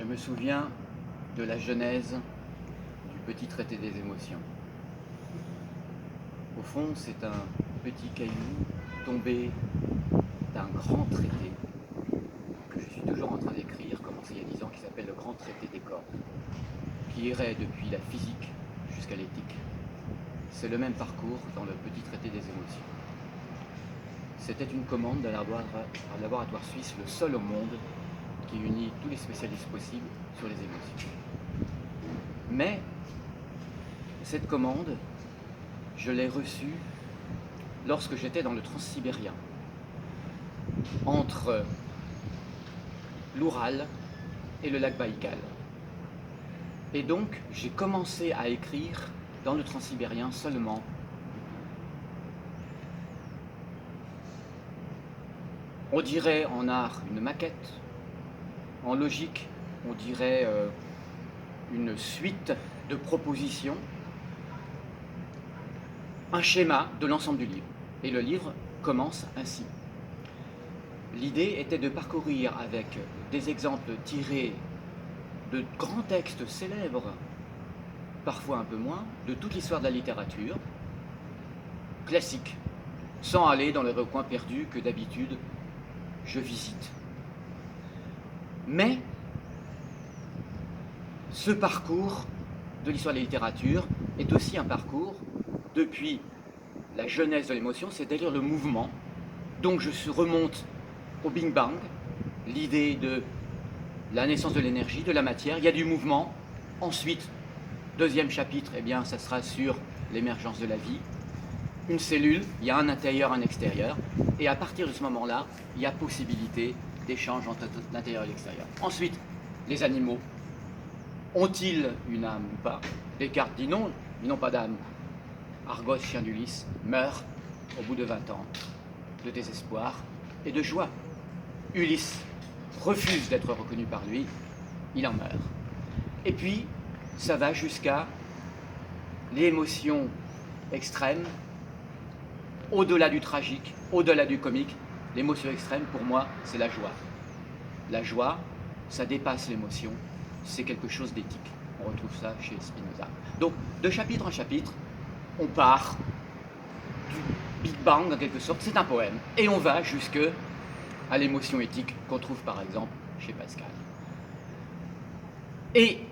Je me souviens de la genèse du petit traité des émotions. Au fond, c'est un petit caillou tombé d'un grand traité que je suis toujours en train d'écrire, commencé il y a 10 ans, qui s'appelle le grand traité des corps, qui irait depuis la physique jusqu'à l'éthique. C'est le même parcours dans le petit traité des émotions. C'était une commande d'un laboratoire suisse, le seul au monde, qui unit tous les spécialistes possibles sur les émotions. Mais cette commande, je l'ai reçue lorsque j'étais dans le Transsibérien, entre l'Oural et le lac Baïkal. Et donc, j'ai commencé à écrire dans le Transsibérien seulement. On dirait en art une maquette, en logique, on dirait une suite de propositions, un schéma de l'ensemble du livre. Et le livre commence ainsi. L'idée était de parcourir avec des exemples tirés de grands textes célèbres, parfois un peu moins, de toute l'histoire de la littérature, classique, sans aller dans les recoins perdus que d'habitude je visite. Mais ce parcours de l'histoire de la littérature est aussi un parcours depuis la genèse de l'émotion, c'est-à-dire le mouvement. Donc je remonte au Big Bang, l'idée de la naissance de l'énergie, de la matière, il y a du mouvement. Ensuite, deuxième chapitre, eh bien, ça sera sur l'émergence de la vie. Une cellule, il y a un intérieur, un extérieur, et à partir de ce moment-là, il y a possibilité d'échange entre l'intérieur et l'extérieur. Ensuite, les animaux, ont-ils une âme ou pas? Descartes dit non, ils n'ont pas d'âme. Argos, chien d'Ulysse, meurt au bout de 20 ans de désespoir et de joie. Ulysse refuse d'être reconnu par lui, il en meurt. Et puis, ça va jusqu'à l'émotion extrême, au-delà du tragique, au-delà du comique. L'émotion extrême, pour moi, c'est la joie. La joie, ça dépasse l'émotion, c'est quelque chose d'éthique. On retrouve ça chez Spinoza. Donc, de chapitre en chapitre, on part du Big Bang, en quelque sorte, c'est un poème, et on va jusque à l'émotion éthique qu'on trouve par exemple chez Pascal. Et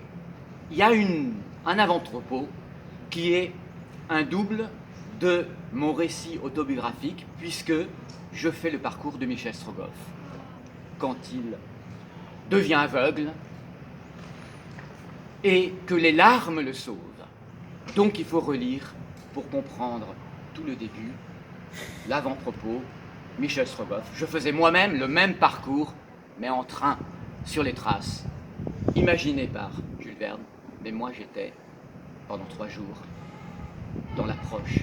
il y a un avant-propos qui est un double de mon récit autobiographique, puisque je fais le parcours de Michel Strogoff. Quand il devient aveugle et que les larmes le sauvent. Donc il faut relire pour comprendre tout le début, l'avant-propos, Michel Strogoff. Je faisais moi-même le même parcours, mais en train, sur les traces, imaginé par Jules Verne. Mais moi, j'étais, pendant 3 jours, dans l'approche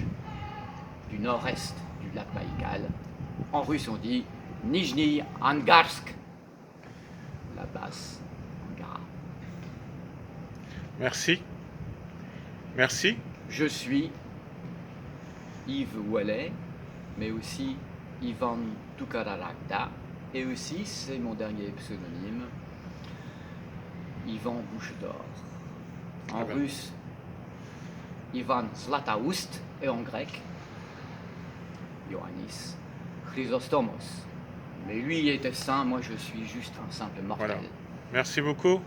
du nord-est du lac Baïkal. En russe, on dit Nijni Angarsk, la basse Angara. Merci. Merci. Je suis Yves Ouellet, mais aussi Ivan Tukararakta, et aussi, c'est mon dernier pseudonyme, Ivan Bouche d'Or. En russe, Ivan Zlataoust, et en grec, Ioannis Chrysostomos. Mais lui était saint, moi je suis juste un simple mortel. Voilà. Merci beaucoup.